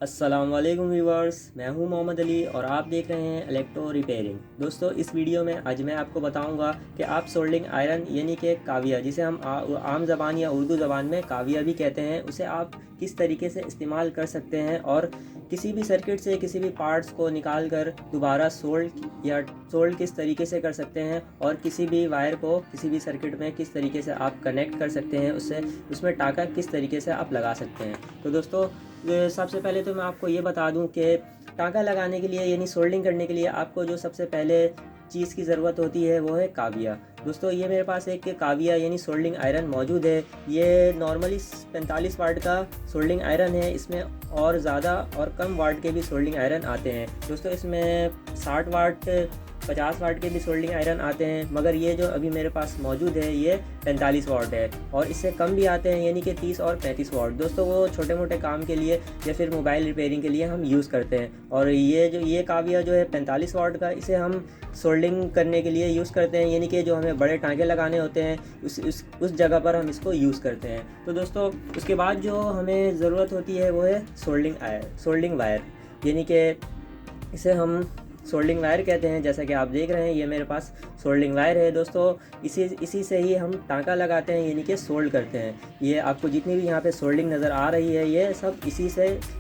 अस्सलाम वालेकुम व्यूवर्स, मैं हूं मोहम्मद अली और आप देख रहे हैं इलेक्ट्रो रिपेयरिंग। दोस्तों, इस वीडियो में आज मैं आपको बताऊंगा कि आप सोल्डिंग आयरन यानी कि काविया, जिसे हम आम ज़बान या उर्दू ज़बान में काविया भी कहते हैं, उसे आप किस तरीके से इस्तेमाल कर सकते हैं और किसी भी सर्किट से किसी भी पार्ट्स को निकाल कर दोबारा सोल्ड किस तरीके से कर सकते हैं और किसी भी वायर को किसी भी सर्किट में किस तरीके से आप कनेक्ट कर सकते हैं, उसमें टाँका किस तरीके से आप लगा सकते हैं। तो दोस्तों, सबसे पहले तो मैं आपको ये बता दूं कि टाँका लगाने के लिए यानी सोल्डिंग करने के लिए आपको जो सबसे पहले चीज़ की ज़रूरत होती है वो है काविया। दोस्तों, ये मेरे पास एक काविया यानी सोल्डिंग आयरन मौजूद है। ये नॉर्मली 45 वाट का सोल्डिंग आयरन है। इसमें और ज़्यादा और कम वाट के भी सोल्डिंग आयरन आते हैं। दोस्तों, इसमें 60 वाट 50 वाट के भी सोल्डिंग आयरन आते हैं, मगर ये जो अभी मेरे पास मौजूद है ये 45 वाट है। और इससे कम भी आते हैं यानी कि 30 और 35 वाट। दोस्तों, वो छोटे मोटे काम के लिए या फिर मोबाइल रिपेयरिंग के लिए हम यूज़ करते हैं। और ये काविया जो है 45 वाट का, इसे हम सोल्डिंग करने के लिए यूज़ करते हैं, यानी कि जो हमें बड़े टाँके लगाने होते हैं उस जगह पर हम इसको यूज़ करते हैं। तो दोस्तों, उसके बाद जो हमें ज़रूरत होती है वो है सोल्डिंग वायर, यानी कि इसे हम सोल्डिंग वायर कहते हैं। जैसा कि आप देख रहे हैं, ये मेरे पास सोल्डिंग वायर है। दोस्तों, इसी से ही हम टाँका लगाते हैं यानी कि सोल्ड करते हैं। ये आपको जितनी भी यहाँ पे सोल्डिंग नज़र आ रही है, ये सब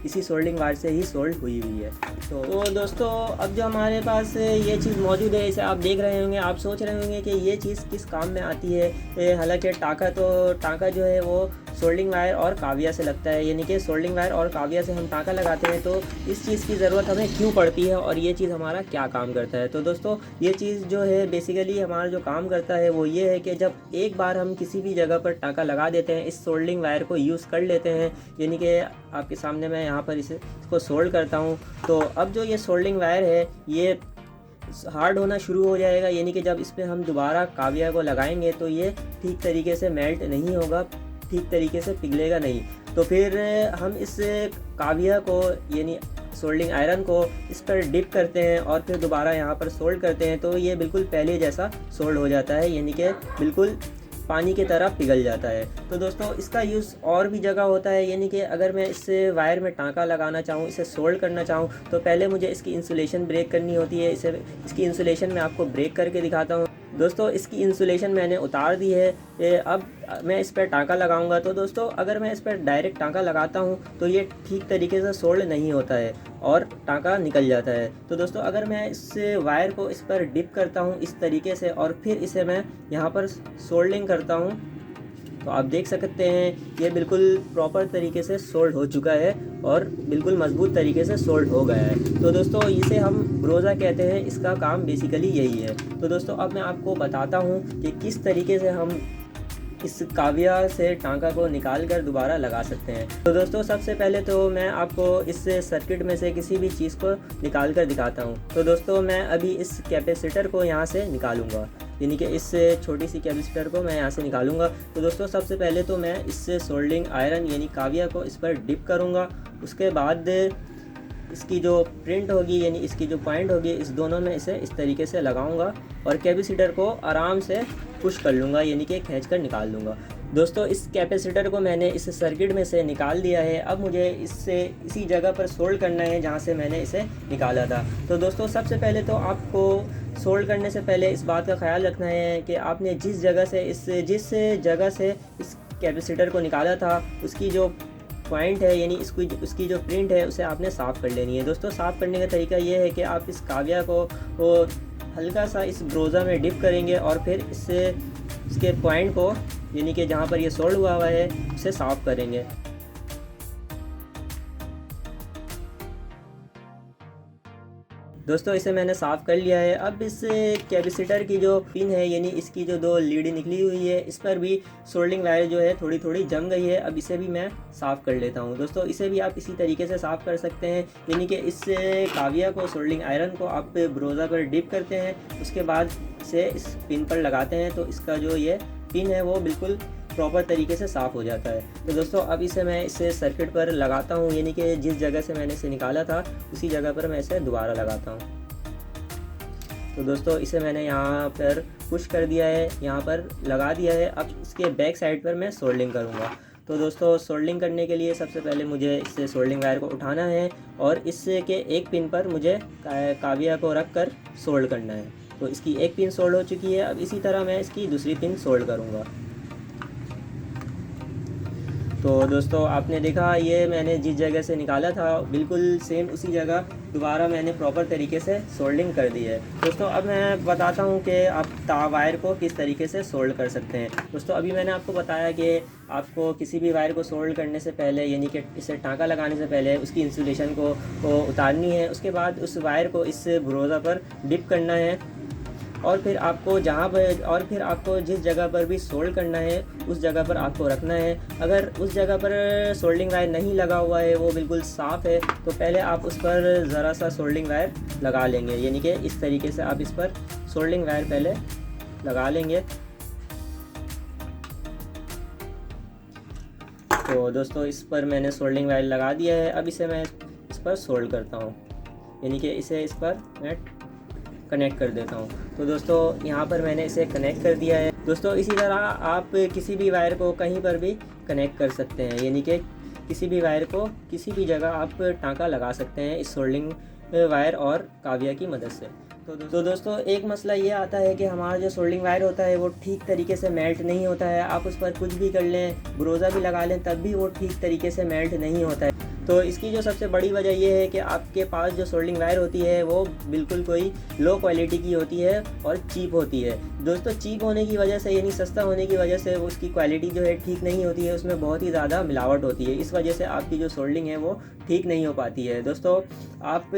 इसी सोल्डिंग वायर से ही सोल्ड हुई हुई है। तो दोस्तों, अब जो हमारे पास ये चीज़ मौजूद है, इसे आप देख रहे होंगे, आप सोच रहे होंगे कि ये चीज़ किस काम में आती है। हालांकि टाँका जो है वो सोल्डिंग वायर और काविया से लगता है, यानी कि सोल्डिंग वायर और काविया से हम टाँका लगाते हैं। तो इस चीज़ की ज़रूरत हमें क्यों पड़ती है और ये चीज़ हमारा क्या काम करता है। तो दोस्तों, ये चीज़ जो है बेसिकली हमारा जो काम करता है वो ये है कि जब एक बार हम किसी भी जगह पर टाँका लगा देते हैं, इस सोल्डिंग वायर को यूज़ कर लेते हैं, यानी कि आपके सामने मैं यहाँ पर इसको सोल्ड करता हूँ। तो अब जो ये सोल्डिंग वायर है ये हार्ड होना शुरू हो जाएगा, यानी कि जब इस पर हम दोबारा काविया को लगाएंगे तो ये ठीक तरीके से मेल्ट नहीं होगा, ठीक तरीके से पिघलेगा नहीं। तो फिर हम इस काविया को यानी सोल्डिंग आयरन को इस पर डिप करते हैं और फिर दोबारा यहाँ पर सोल्ड करते हैं, तो ये बिल्कुल पहले जैसा सोल्ड हो जाता है, यानी कि बिल्कुल पानी की तरह पिघल जाता है। तो दोस्तों, इसका यूज़ और भी जगह होता है, यानी कि अगर मैं इस वायर में टाँका लगाना चाहूँ, इसे सोल्ड करना चाहूँ, तो पहले मुझे इसकी इंसुलेशन ब्रेक करनी होती है। इसकी इंसुलेशन मैं आपको ब्रेक करके दिखाता हूँ। दोस्तों, इसकी इंसुलेशन मैंने उतार दी है। अब मैं इस पर टाँका लगाऊंगा। तो दोस्तों, अगर मैं इस पर डायरेक्ट टाँका लगाता हूं तो ये ठीक तरीके से सोल्ड नहीं होता है और टाँका निकल जाता है। तो दोस्तों, अगर मैं इस वायर को इस पर डिप करता हूं इस तरीके से और फिर इसे मैं यहां पर सोल्डिंग करता हूं, तो आप देख सकते हैं ये बिल्कुल प्रॉपर तरीके से सोल्ड हो चुका है और बिल्कुल मजबूत तरीके से सोल्ड हो गया है। तो दोस्तों, इसे हम ब्रोज़ा कहते हैं। इसका काम बेसिकली यही है। तो दोस्तों, अब मैं आपको बताता हूँ कि किस तरीके से हम इस काविया से टाँका को निकाल कर दोबारा लगा सकते हैं। तो दोस्तों, सबसे पहले तो मैं आपको इस सर्किट में से किसी भी चीज़ को निकाल कर दिखाता हूँ। तो दोस्तों, मैं अभी इस कैपेसिटर को यहाँ से निकालूंगा, यानी कि इस छोटी सी कैपेसिटर को मैं यहाँ से निकालूंगा। तो दोस्तों, सबसे पहले तो मैं इस सोल्डिंग आयरन यानी काविया को इस पर डिप करूँगा। उसके बाद इसकी जो प्रिंट होगी यानी इसकी जो पॉइंट होगी, इस दोनों में इसे इस तरीके से लगाऊंगा और कैपेसिटर को आराम से पुश कर लूँगा, यानी कि खींच कर निकाल लूँगा। दोस्तों, इस कैपेसिटर को मैंने इस सर्किट में से निकाल दिया है। अब मुझे इसी जगह पर सोल्ड करना है जहाँ से मैंने इसे निकाला था। तो दोस्तों, सबसे पहले तो आपको सोल्ड करने से पहले इस बात का ख्याल रखना है कि आपने जिस जगह से इस कैपेसिटर को निकाला था उसकी जो पॉइंट है यानी उसकी जो प्रिंट है उसे आपने साफ़ कर लेनी है। दोस्तों, साफ़ करने का तरीका ये है कि आप इस काविया को हल्का सा इस ब्रोज़ा में डिप करेंगे और फिर इसके पॉइंट को यानी कि जहाँ पर ये सोल्ड हुआ है उसे साफ़ करेंगे। दोस्तों, इसे मैंने साफ़ कर लिया है। अब इस कैपेसिटर की जो पिन है यानी इसकी जो दो लीड निकली हुई है, इस पर भी सोल्डिंग वायर जो है थोड़ी थोड़ी जम गई है। अब इसे भी मैं साफ़ कर लेता हूं। दोस्तों, इसे भी आप इसी तरीके से साफ़ कर सकते हैं, यानी कि इस काविया को सोल्डिंग आयरन को आप ब्रोज़ा पर डिप करते हैं, उसके बाद इसे इस पिन पर लगाते हैं, तो इसका जो ये पिन है वो बिल्कुल प्रॉपर तरीके से साफ़ हो जाता है। तो दोस्तों, अब मैं इसे सर्किट पर लगाता हूँ, यानी कि जिस जगह से मैंने इसे निकाला था उसी जगह पर मैं इसे दोबारा लगाता हूँ। तो दोस्तों, इसे मैंने यहाँ पर पुश कर दिया है, यहाँ पर लगा दिया है। अब इसके बैक साइड पर मैं सोल्डिंग करूँगा। तो दोस्तों सोल्डिंग करने के लिए सबसे पहले मुझे इससे सोल्डिंग वायर को उठाना है और इससे के एक पिन पर मुझे काविया को रख कर सोल्ड करना है। तो इसकी एक पिन सोल्ड हो चुकी है। अब इसी तरह मैं इसकी दूसरी पिन सोल्ड करूँगा। तो दोस्तों आपने देखा, ये मैंने जिस जगह से निकाला था बिल्कुल सेम उसी जगह दोबारा मैंने प्रॉपर तरीके से सोल्डिंग कर दी है। दोस्तों अब मैं बताता हूँ कि आप वायर को किस तरीके से सोल्ड कर सकते हैं। दोस्तों अभी मैंने आपको बताया कि आपको किसी भी वायर को सोल्ड करने से पहले, यानी कि इसे टाँका लगाने से पहले उसकी इंसुलेशन को उतारनी है। उसके बाद उस वायर को इस ब्रोज़ा पर डिप करना है और फिर आपको जिस जगह पर भी सोल्ड करना है उस जगह पर आपको रखना है। अगर उस जगह पर सोल्डिंग वायर नहीं लगा हुआ है, वो बिल्कुल साफ़ है, तो पहले आप उस पर ज़रा सा सोल्डिंग वायर लगा लेंगे। यानी कि इस तरीके से आप इस पर सोल्डिंग वायर पहले लगा लेंगे। तो दोस्तों इस पर मैंने सोल्डिंग वायर लगा दिया है। अब इसे मैं इस पर सोल्ड करता हूँ, यानी कि इसे इस पर मैं कनेक्ट कर देता हूँ। तो दोस्तों यहाँ पर मैंने इसे कनेक्ट कर दिया है। दोस्तों इसी तरह आप किसी भी वायर को कहीं पर भी कनेक्ट कर सकते हैं, यानी कि किसी भी वायर को किसी भी जगह आप टाँका लगा सकते हैं इस सोल्डिंग वायर और काविया की मदद से। तो दोस्तों एक मसला ये आता है कि हमारा जो सोल्डिंग वायर होता है वो ठीक तरीके से मेल्ट नहीं होता है। आप उस पर कुछ भी कर लें, ब्रोज़ा भी लगा लें, तब भी वो ठीक तरीके से मेल्ट नहीं होता है। तो इसकी जो सबसे बड़ी वजह ये है कि आपके पास जो सोल्डिंग वायर होती है वो बिल्कुल कोई लो क्वालिटी की होती है और चीप होती है। दोस्तों चीप होने की वजह से, यानी सस्ता होने की वजह से, उसकी क्वालिटी जो है ठीक नहीं होती है, उसमें बहुत ही ज़्यादा मिलावट होती है। इस वजह से आपकी जो सोल्डिंग है वो ठीक नहीं हो पाती है। दोस्तों आप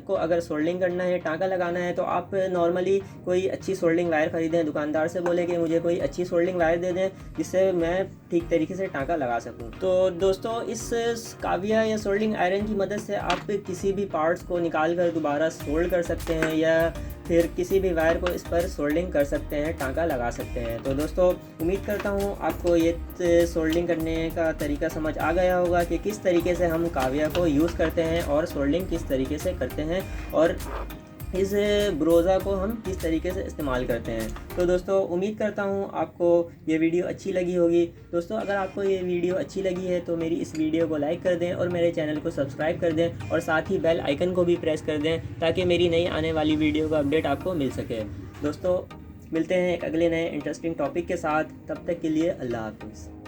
को अगर सोल्डिंग करना है, टाँका लगाना है, तो आप नॉर्मली कोई अच्छी सोल्डिंग वायर ख़रीदें। दुकानदार से बोले कि मुझे कोई अच्छी सोल्डिंग वायर दे दें जिससे मैं ठीक तरीके से टाँका लगा सकूं। तो दोस्तों इस काविया या सोल्डिंग आयरन की मदद से आप किसी भी पार्ट्स को निकाल कर दोबारा सोल्ड कर सकते हैं या फिर किसी भी वायर को इस पर सोल्डिंग कर सकते हैं, टाँका लगा सकते हैं। तो दोस्तों उम्मीद करता हूँ आपको ये सोल्डिंग करने का तरीका समझ आ गया होगा कि किस तरीके से हम काविया को यूज़ करते हैं और सोल्डिंग किस तरीके से करते हैं और इस ब्रोज़ा को हम किस तरीके से इस्तेमाल करते हैं। तो दोस्तों उम्मीद करता हूँ आपको ये वीडियो अच्छी लगी होगी। दोस्तों अगर आपको ये वीडियो अच्छी लगी है तो मेरी इस वीडियो को लाइक कर दें और मेरे चैनल को सब्सक्राइब कर दें और साथ ही बेल आइकन को भी प्रेस कर दें ताकि मेरी नई आने वाली वीडियो का अपडेट आपको मिल सके। दोस्तों मिलते हैं एक अगले नए इंटरेस्टिंग टॉपिक के साथ। तब तक के लिए अल्लाह हाफ़िज़।